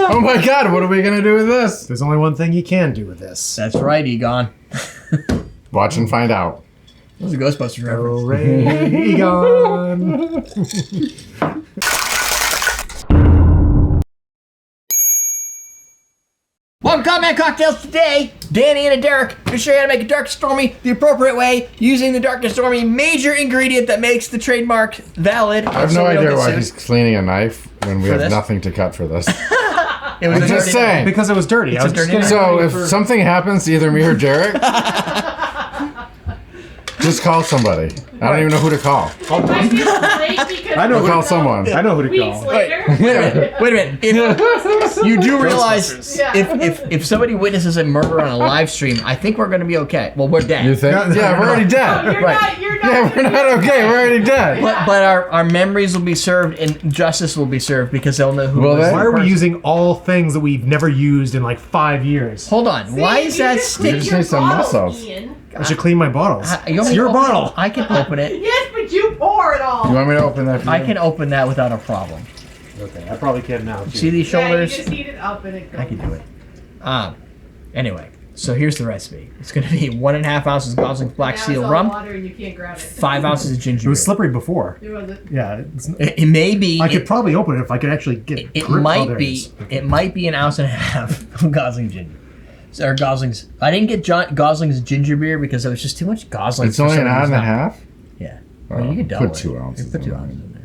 Oh my God! What are we gonna do with this? There's only one thing you can do with this. That's right, Egon. Watch and find out. That was a Ghostbusters reference. Ray Egon. Welcome to Combat Cocktails today. Danny and Derek are going to show you how to make a Dark N Stormy the appropriate way using the Dark N Stormy major ingredient that makes the trademark valid. I have no idea why he's cleaning a knife when we have nothing to cut for this. It was I'm just saying. Because it was dirty. So if something happens to either me or Derek, just call somebody. I don't even know who to call. I know. Call someone. I know who to call. Wait a minute. If you do realize if somebody witnesses a murder on a live stream, I think we're going to be okay. Well, we're dead. You think? Yeah, we're already dead. You're not. Yeah, we're not okay. We're already dead. But our memories will be served and justice will be served because they'll know who Will was they? the Why are we person. using all things that we've never used in like 5 years? Hold on. Why is that stick? just need some muscles. I should clean my bottles. It's your bottle. I can open it. Yes, but you pour it all. You want me to open that for you? I can open that without a problem. Okay, I probably can now. See these Yeah, you shoulders? just heat it up and it goes. I can do it. Anyway, so here's the recipe. It's going to be 1.5 ounces of Gosling's Black Now Seal it's all rum, water and you can't grab it. 5 ounces of ginger It was beer. slippery before. It was Yeah, It may be. I could probably open it if I could actually get. It grip. might Oh, there it be. is. It might be 1.5 ounces of Gosling ginger. Or Gosling's. I didn't get Gosling's ginger beer because there was just too much Gosling. It's only an ounce and a half? Yeah. Oh, Well, you can double put 2 it. ounces You put 2 in ounces there. in there.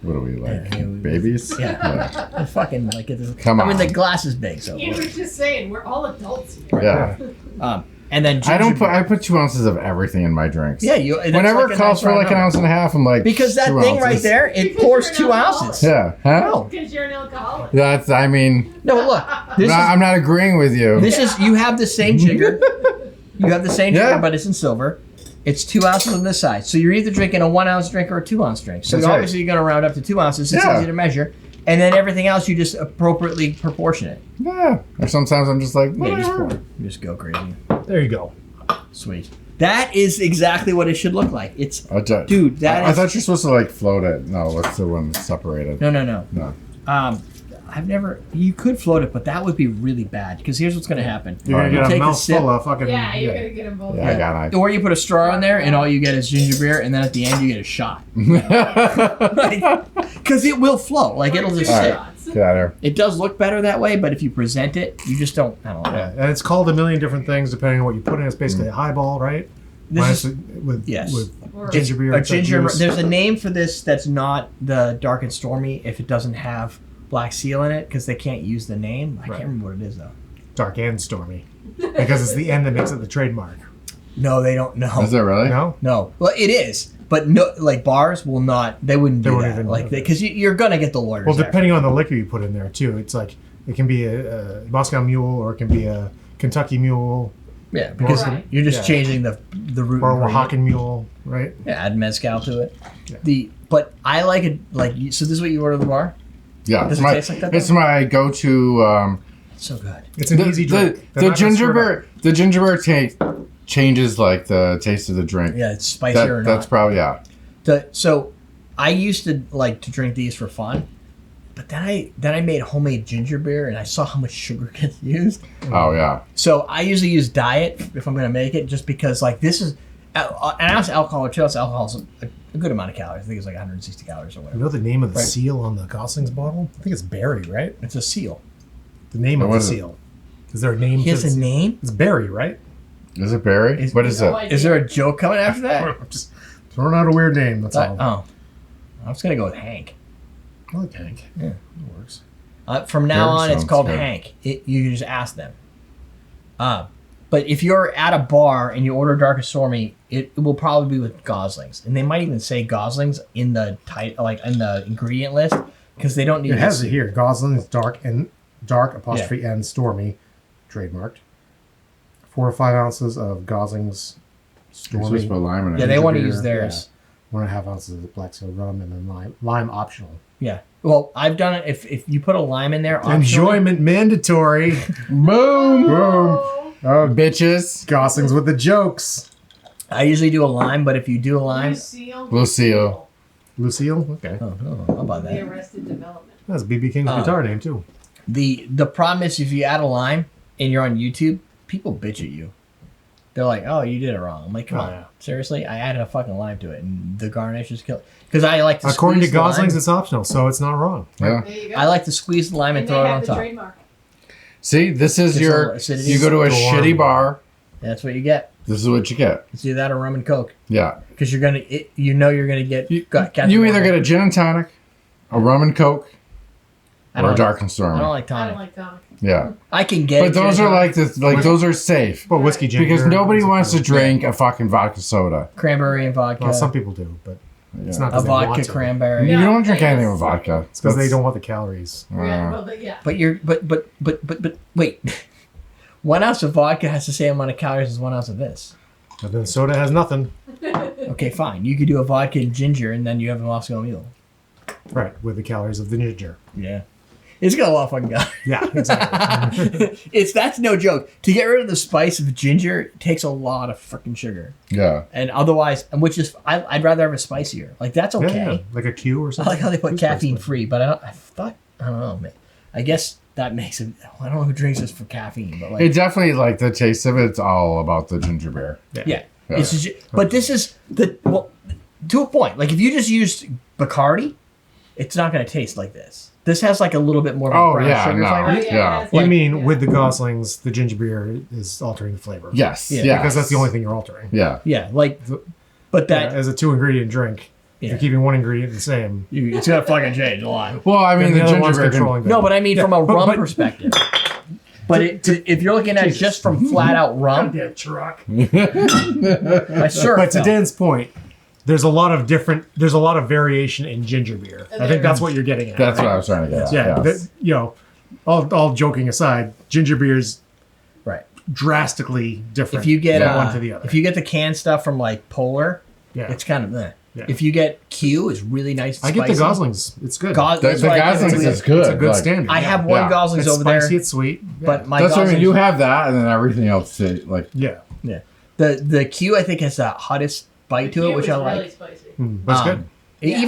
What are we, like, Yeah, babies? Yeah. It's fucking like it. Come I mean, on. the glass is big, so. You were just saying, we're all adults here. Yeah. And then ginger I don't put. beer. I put 2 ounces of everything in my drinks. Yeah, you. that's Whenever like it a calls nice for like round an ounce and a half, I'm like, Because that 2 thing right ounces. there, it Because pours you're 2 an ounces. Yeah. Huh? No. Because you're an alcoholic. That's. I mean, No, look. This I'm not agreeing with you. is you have the same ginger. You have the same Yeah. ginger, but it's in silver. It's 2 ounces on this side. So you're either drinking a 1 ounce drink or a 2 ounce drink. So That's right. obviously you're going to round up to 2 ounces. It's Yeah. easy to measure. And then everything else you just appropriately proportion it. Yeah. Or sometimes I'm just like, Yeah, you just whatever. pour. You just go crazy. There you go. Sweet. That is exactly what it should look like. It's dude. That I is. thought you're supposed to like float it. No, that's the one separated. No. No. I've never. You could float it, but that would be really bad. Because here's what's going to happen. You're gonna You get take a a sip. mouthful of fucking. Yeah, you're going to get them both. Yeah, I got Or you put a straw in there, and all you get is ginger beer, and then at the end you get a shot. Because it will flow. Like it'll just sit. Get out of here. It does look better that way, but if you present it, you just don't. I don't know. Yeah, and it's called a million different things depending on what you put in. It's basically a highball, right? This is with yes. with ginger beer. a it's like ginger. juice. There's a name for this that's not the Dark and Stormy if it doesn't have Black Seal in it because they can't use the name. I can't remember what it is though. Dark and Stormy, because it's the N that makes it the trademark. No, they don't know. Is that really? No, No, well, it is, but no, like bars will not. They wouldn't do won't that. even Like do because you're gonna get the lawyers. well, after. depending on the liquor you put in there too. It's like it can be a Moscow Mule or it can be a Kentucky Mule Yeah, because Right. you're just Yeah. changing the root. or a ingredient. Oaxacan Mule, right? Yeah, add mezcal to it. Yeah. But I like it like so. This is what you order at the bar. Yeah. Does It's it my, taste like that, it's though? my go-to. So good. It's an easy drink. They're The not gonna ginger stir it up. beer. The ginger beer changes like the taste of the drink. Yeah, it's spicier or not. That's probably So I used to like to drink these for fun, but then I made homemade ginger beer and I saw how much sugar gets used. Oh yeah. So I usually use diet if I'm going to make it, just because like this is an ounce of alcohol or 2 ounces of alcohol is a good amount of calories. I think it's like 160 calories or You whatever. know the name of the Right. seal on the Gosling's bottle? I think it's Barry, right? It's a seal. The name of What the is it? seal. Is there a name? He to has the a seal? name. It's Barry, right? Is it Barry? What is No it? idea. Is there a joke coming after that? I'm just throwing out a weird name. That's all. Oh, I was going to go with Hank. I like Hank. Yeah. It works. From now Barry on, it's sounds called good. Hank. You just ask them. But if you're at a bar and you order Dark and Stormy, it will probably be with Goslings, and they might even say Goslings in the like in the ingredient list because they don't need. It has it here. Gosling's dark apostrophe and Stormy, trademarked. 4 or 5 ounces of Gosling's You're supposed Stormy. to put lime in it. Yeah, they ginger want to beer, use theirs. 1.5 ounces of Black Seal rum and then lime optional. Yeah. Well, I've done it. If you put a lime in there, optionally- Enjoyment mandatory. Boom. Boom. Oh, Bitches. Gosling's with the jokes. I usually do a lime, but if you do a lime, Lucille. Lucille? Okay. oh, how about The that? Arrested Development. That's BB King's guitar name, too. The problem is if you add a lime and you're on YouTube, people bitch at you. They're like, "Oh, you did it wrong." I'm like, "Come on, seriously? I added a fucking lime to it, and the garnish is killed." Because I like to. According to squeeze the Gosling's, lime. it's optional, so it's not wrong. Yeah. There you go. I like to squeeze the lime and and throw they it on have the top. trademark. See, this is Just a your. little acidity. You go to a Storm. shitty bar. That's what you get. This is what you get. It's either that or rum and coke. Yeah. Because you're gonna, you're gonna get. You Captain either Morgan. get a gin and tonic, a rum and coke, I or don't a like- dark and I stormy. don't like I tonic. don't like tonic. Yeah. I can get. But those are like those are safe But whiskey ginger. because nobody is wants to approved. drink a fucking vodka soda. cranberry and vodka. Well, some people do, but it's Yeah. not a 'cause they want vodka to. cranberry. You Yeah, don't drink I anything guess. with vodka. It's because they That's- don't want the calories. Yeah, well, yeah. But wait. 1 ounce of vodka has the same amount of calories as 1 ounce of this. But then soda has nothing. Okay, fine. You could do a vodka and ginger, and then you have a Moscow Mule. Right, with the calories of the ginger. Yeah. It's got a lot of fucking calories. Yeah, exactly. That's no joke. To get rid of the spice of ginger it takes a lot of freaking sugar, Yeah. and otherwise, which is I'd rather have a spicier. Like that's okay. Yeah, like a Q or I something. like how they put Q's caffeine spicy. free, but I don't know, man. I guess that makes it. I don't know who drinks this for caffeine, but like It definitely like the taste of it's all about the ginger beer. yeah. It's just, but this is to a point. Like if you just used Bacardi, it's not going to taste like this. This has like a little bit more of a Oh, brown yeah, sugar no. flavor. Oh, Yeah. it's You like- mean yeah. with the Goslings, the ginger beer is altering the flavor? Yes. Yeah. Yeah. Because that's the only thing you're altering. Yeah. Yeah, like, but that As a 2-ingredient drink, if Yeah. you're keeping one ingredient the same. it's gonna fucking change a lot. Well, I mean, then the other ginger one's beer. Can, controlling No, that. but I mean from a but- rum but- perspective. But if you're looking at it just from flat out rum, Goddamn truck. I sure. But to Dan's point, there's a lot of variation in ginger beer. I think that's what you're getting at. that's right? what I was trying to get at. Yeah, yes. all joking aside, ginger beer's right. drastically different. If you get from one to the other. if you get the canned stuff from like Polar, yeah, it's kind of meh. Yeah. If you get Q, it's really nice. I get the spicy. Goslings. It's good. Gos- The that's what I get. Goslings It's is good. It's a good like, standard. I yeah. have one Yeah. Goslings It's over spicy. there, It's sweet. Yeah. but my That's what I mean. Goslings, You have that, and then everything else, like yeah, yeah. The Q I think has the hottest bite to it, which I like. Really spicy. that's good. Yeah.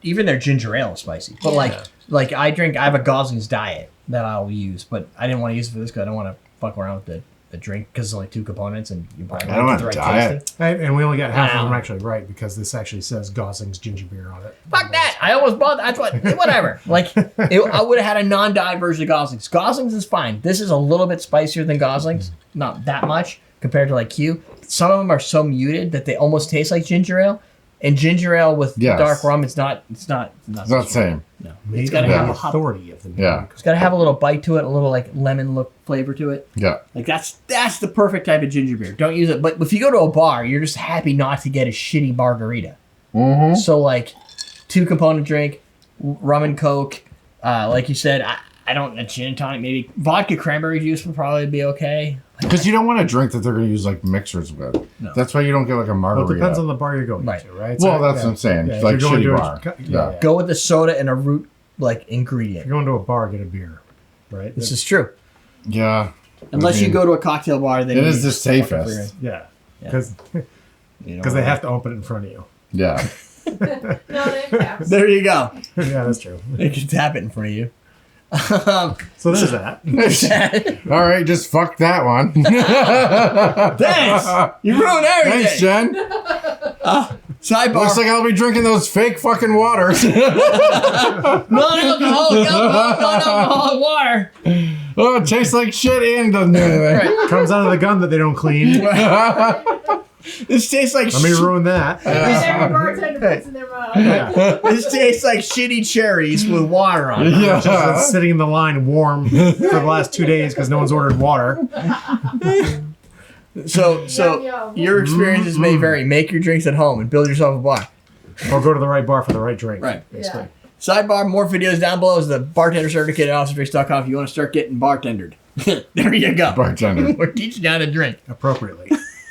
Even their ginger ale is spicy. But Yeah. like I have a Goslings diet that I'll use, but I didn't want to use it for this because I don't want to fuck around with the drink because it's only 2 components and you probably I don't get the want right diet. tasting. And we only got half of Wow. them actually right because this actually says Gosling's ginger beer on it. Fuck that! I almost bought. That's what. Whatever. Like I would have had a non-diet version of Goslings. Goslings is fine. This is a little bit spicier than Goslings, not that much compared to like Q. Some of them are so muted that they almost taste like ginger ale. And ginger ale with Yes. dark rum, it's not. it's not the same. No, Made it's got to by have the a hop. authority of the Yeah. It's got to have a little bite to it, a little like lemon look flavor to it. Yeah. Like that's the perfect type of ginger beer. Don't use it. But if you go to a bar, you're just happy not to get a shitty margarita. Mm-hmm. So like 2 component drink, rum and coke. Like you said, I don't a gin and tonic. Maybe vodka cranberry juice would probably be okay. Because you don't want a drink that they're going to use like mixers with. No. That's why you don't get like a Well, margarita. it depends on the bar you're going Right. to, right? Well, that's what I'm saying. Yeah, if Like you're going shitty to bar. yeah. Go with the soda and a root like If ingredient. you're going to a bar, get a beer, right? This is true. Yeah. Unless I you mean, go to a cocktail bar, then it you is the just fucking safest. Yeah, Yeah. because you know, they have to open it in front of you. Yeah. No, they have taps. There you go. Yeah, that's true. They can tap it in front of you. So there's that. All right, just fuck that one. Thanks. You ruined everything. Thanks, Jen. Sidebar. Looks like I'll be drinking those fake fucking waters. Non-alcoholic water. Oh, it tastes like shit and doesn't do anything. Comes out of the gun that they don't clean. This tastes like Let me ruin that. Every bartender puts in their mouth. Yeah. this tastes like shitty cherries with water on it. Just Yeah. sitting in the line warm for the last 2 days because no one's ordered water. So Yum, yum. your experiences may vary. Make your drinks at home and build yourself a bar. Or go to the right bar for the right drink. Right. Basically. Yeah. Sidebar, more videos down below is the bartender certificate at awesomedrinks.com if you want to start getting bartendered. There you go. Bartender. We're teaching you how to drink. Appropriately.